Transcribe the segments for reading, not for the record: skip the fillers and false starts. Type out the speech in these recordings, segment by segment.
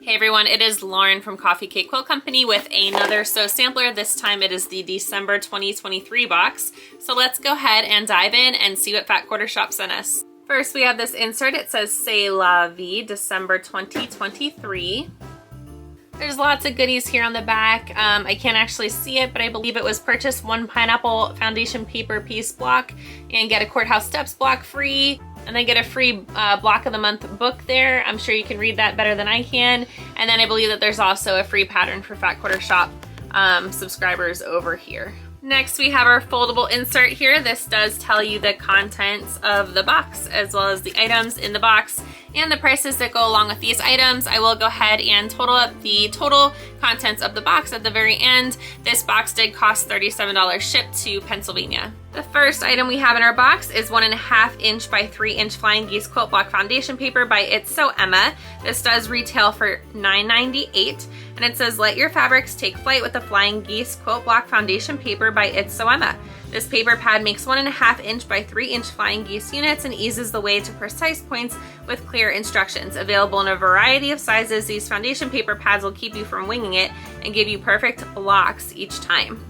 Hey everyone, it is Lauren from Coffee Cake Quilt Company with another sew sampler. This time it is the December 2023 box. So let's go ahead and dive in and see what Fat Quarter Shop sent us. First we have this insert. It says C'est la vie, December 2023. There's lots of goodies here on the back. I can't actually see it, but I believe it was purchase 1 pineapple foundation paper piece block and get a Courthouse Steps block free. And then get a free block of the month book there. I'm sure you can read that better than I can. And then I believe that there's also a free pattern for Fat Quarter Shop subscribers over here. Next, we have our foldable insert here. This does tell you the contents of the box as well as the items in the box and the prices that go along with these items. I will go ahead and total up the total contents of the box at the very end. This box did cost $37 shipped to Pennsylvania. The first item we have in our box is 1.5 inch by 3 inch Flying Geese Quilt Block Foundation Paper by It's So Emma. This does retail for $9.98, and it says, let your fabrics take flight with the Flying Geese Quilt Block Foundation Paper by It's So Emma. This paper pad makes 1.5 inch by 3 inch Flying Geese units and eases the way to precise points with clear instructions. Available in a variety of sizes, these foundation paper pads will keep you from winging it and give you perfect blocks each time.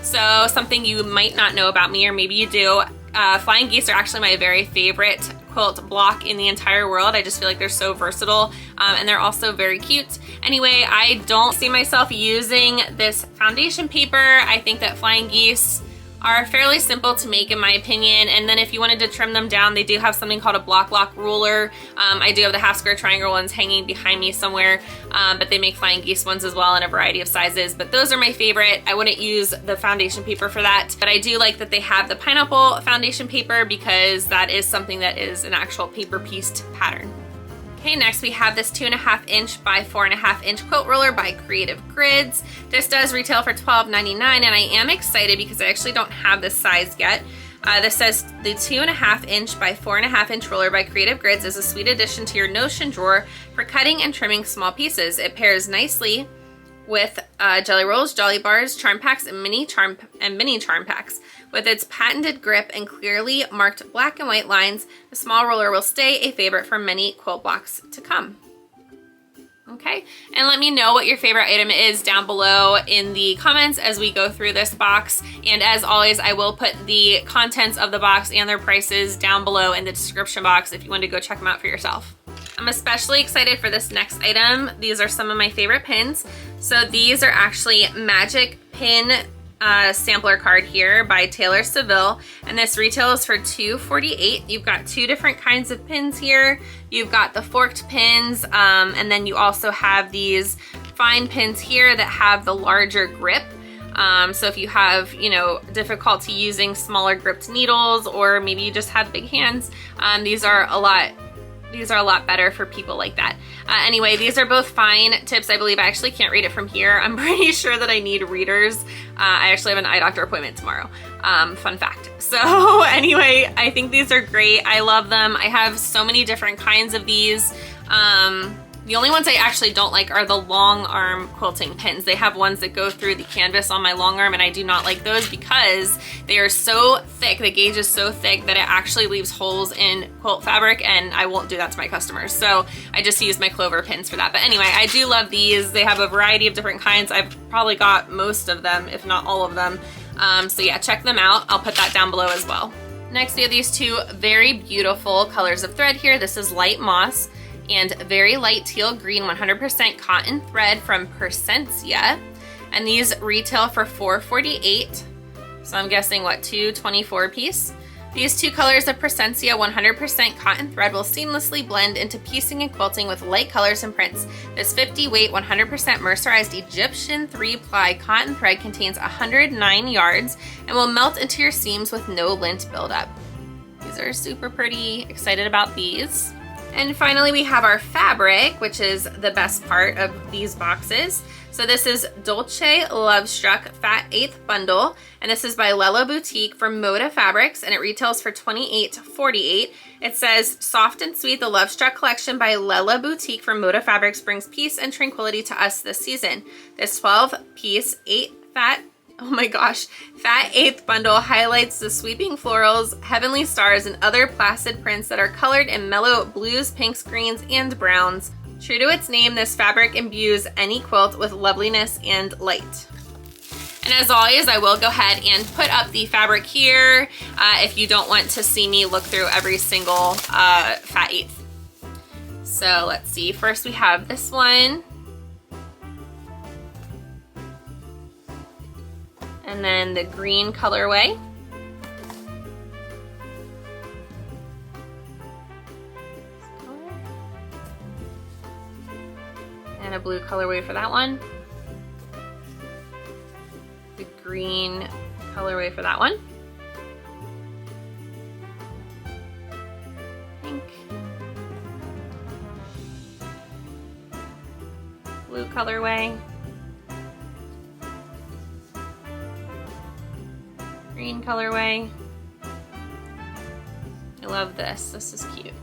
So something you might not know about me, or maybe you do, Flying Geese are actually my very favorite quilt block in the entire world. I just feel like they're so versatile and they're also very cute. Anyway, I don't see myself using this foundation paper. I think that Flying Geese are fairly simple to make in my opinion, and then if you wanted to trim them down, they do have something called a block lock ruler. I do have the half square triangle ones hanging behind me somewhere, but they make Flying Geese ones as well in a variety of sizes, but those are my favorite. I wouldn't use the foundation paper for that, but I do like that they have the pineapple foundation paper because that is something that is an actual paper pieced pattern. Okay, next we have this 2.5 inch by 4.5 inch quilt roller by Creative Grids. This does retail for $12.99, and I am excited because I actually don't have this size yet. This says the 2.5 inch by 4.5 inch roller by Creative Grids is a sweet addition to your Notion drawer for cutting and trimming small pieces. It pairs nicely with jelly rolls, jolly bars, charm packs, and mini charm packs. With its patented grip and clearly marked black and white lines, the small roller will stay a favorite for many quilt blocks to come. Okay, and let me know what your favorite item is down below in the comments as we go through this box. And as always, I will put the contents of the box and their prices down below in the description box if you want to go check them out for yourself. I'm especially excited for this next item. These are some of my favorite pins. So these are actually Magic Pin sampler card here by Taylor Seville, and this retails for $2.48. You've got 2 different kinds of pins here. You've got the forked pins, and then you also have these fine pins here that have the larger grip. So if you have, you know, difficulty using smaller gripped needles, or maybe you just have big hands, these are a lot better for people like that. Anyway, these are both fine tips. I believe I actually can't read it from here. I'm pretty sure that I need readers. I actually have an eye doctor appointment tomorrow. Fun fact. So anyway, I think these are great. I love them. I have so many different kinds of these. The only ones I actually don't like are the long arm quilting pins. They have ones that go through the canvas on my long arm, and I do not like those because they are so thick. The gauge is so thick that it actually leaves holes in quilt fabric, and I won't do that to my customers. So I just use my clover pins for that. But anyway, I do love these. They have a variety of different kinds. I've probably got most of them, if not all of them. So yeah, check them out. I'll put that down below as well. Next, we have these 2 very beautiful colors of thread here. This is Light Moss and very light teal green 100% cotton thread from Percentia, and these retail for $4.48. So I'm guessing what, $2.24 a piece. These 2 colors of Percentia 100% cotton thread will seamlessly blend into piecing and quilting with light colors and prints. This 50 weight 100% mercerized Egyptian 3-ply cotton thread contains 109 yards and will melt into your seams with no lint buildup. These are super pretty. Excited about these. And finally, we have our fabric, which is the best part of these boxes. So this is Dulce Lovestruck Fat 8th Bundle, and this is by Lella Boutique from Moda Fabrics, and it retails for $28.48. It says, soft and sweet, the Lovestruck collection by Lella Boutique from Moda Fabrics brings peace and tranquility to us this season. This 12-piece, fat 8th bundle highlights the sweeping florals, heavenly stars, and other placid prints that are colored in mellow blues, pinks, greens, and browns. True to its name, this fabric imbues any quilt with loveliness and light. And as always, I will go ahead and put up the fabric here if you don't want to see me look through every single fat eighth. So let's see, first we have this one. And then the green colorway. And a blue colorway for that one. The green colorway for that one. Pink. Blue colorway. Green colorway. I love this. This is cute.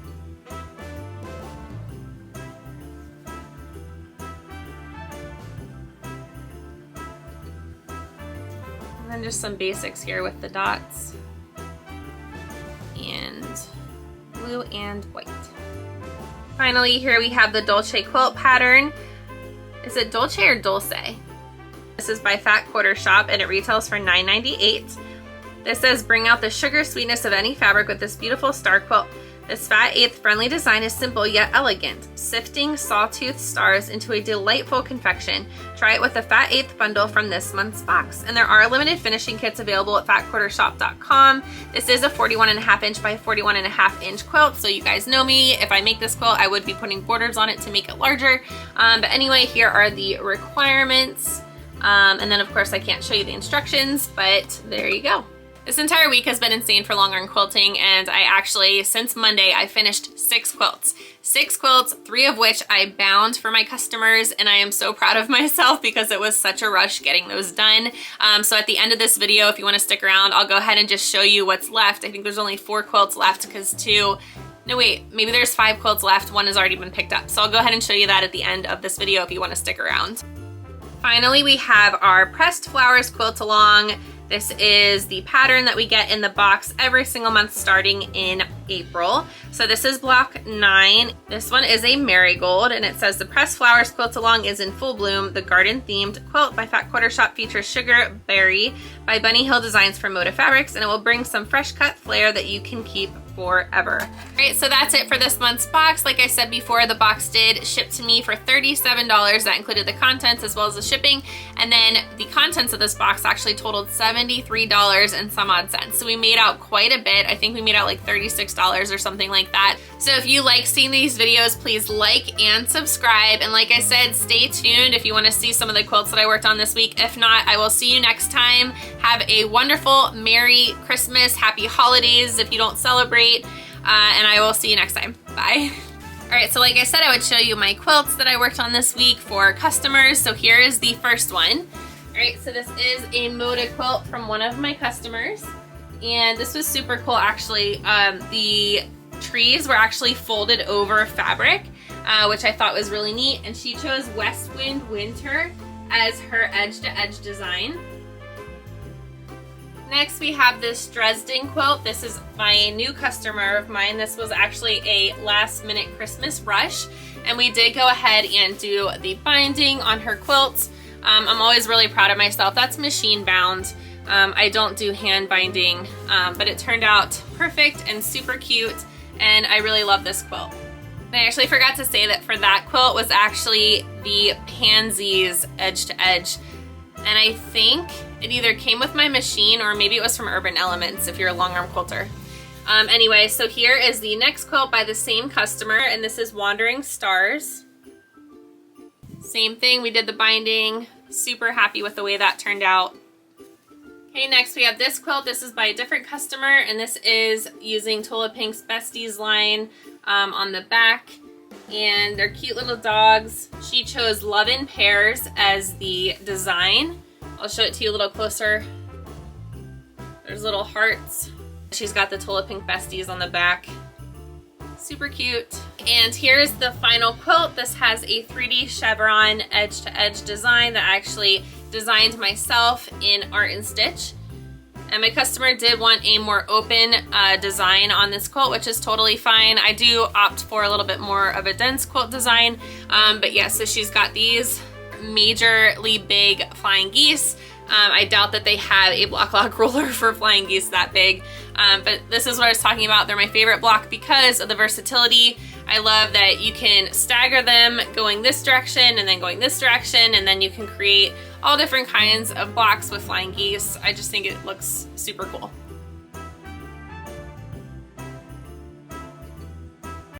And then just some basics here with the dots. And blue and white. Finally, here we have the Dulce quilt pattern. Is it Dulce or Dulce? This is by Fat Quarter Shop and it retails for $9.98. This says, bring out the sugar sweetness of any fabric with this beautiful star quilt. This fat eighth friendly design is simple yet elegant, sifting sawtooth stars into a delightful confection. Try it with the fat eighth bundle from this month's box. And there are limited finishing kits available at fatquartershop.com. This is a 41.5 inch by 41.5 inch quilt, so you guys know me. If I make this quilt, I would be putting borders on it to make it larger. But anyway, here are the requirements. And then of course I can't show you the instructions, but there you go. This entire week has been insane for long arm quilting, and I actually, since Monday, I finished 6 quilts. 6 quilts, 3 of which I bound for my customers, and I am so proud of myself because it was such a rush getting those done. So at the end of this video, if you want to stick around, I'll go ahead and just show you what's left. I think there's only 4 quilts left because maybe there's 5 quilts left. 1 has already been picked up. So I'll go ahead and show you that at the end of this video if you want to stick around. Finally, we have our Pressed Flowers quilt along. This is the pattern that we get in the box every single month starting in April. So this is block 9. This one is a marigold and it says the Pressed Flowers quilt along is in full bloom. The garden themed quilt by Fat Quarter Shop features Sugar Berry by Bunny Hill Designs for Moda Fabrics, and it will bring some fresh cut flair that you can keep forever. All right, so that's it for this month's box. Like I said before, the box did ship to me for $37. That included the contents as well as the shipping. And then the contents of this box actually totaled $73 and some odd cents. So we made out quite a bit. I think we made out like $36 or something like that. So if you like seeing these videos, please like and subscribe. And like I said, stay tuned if you want to see some of the quilts that I worked on this week. If not, I will see you next time. Have a wonderful Merry Christmas, Happy Holidays if you don't celebrate. And I will see you next time. Bye. All right, so like I said, I would show you my quilts that I worked on this week for customers. So here is the first one. All right, so this is a Moda quilt from one of my customers. And this was super cool, actually. The trees were actually folded over fabric, which I thought was really neat. And she chose West Wind Winter as her edge-to-edge design. Next, we have this Dresden quilt. This is my new customer of mine. This was actually a last-minute Christmas rush, and we did go ahead and do the binding on her quilts. I'm always really proud of myself. That's machine bound. I don't do hand binding, but it turned out perfect and super cute, and I really love this quilt. I actually forgot to say that for that quilt was actually the Pansies edge to edge. And I think it either came with my machine or maybe it was from Urban Elements if you're a long arm quilter. Anyway, so here is the next quilt by the same customer, and this is Wandering Stars. Same thing, we did the binding. Super happy with the way that turned out. Okay, next we have this quilt. This is by a different customer, and this is using Tula Pink's Besties line on the back. And they're cute little dogs. She chose Love in Pairs as the design. I'll show it to you a little closer. There's little hearts. She's got the Tula Pink Besties on the back. Super cute. And here's the final quilt. This has a 3D chevron edge-to-edge design that I actually designed myself in Art and Stitch. And my customer did want a more open design on this quilt, which is totally fine. I do opt for a little bit more of a dense quilt design. But yeah, so she's got these majorly big flying geese. I doubt that they have a block lock ruler for flying geese that big. But this is what I was talking about. They're my favorite block because of the versatility. I love that you can stagger them going this direction and then going this direction, and then you can create all different kinds of blocks with flying geese. I just think it looks super cool.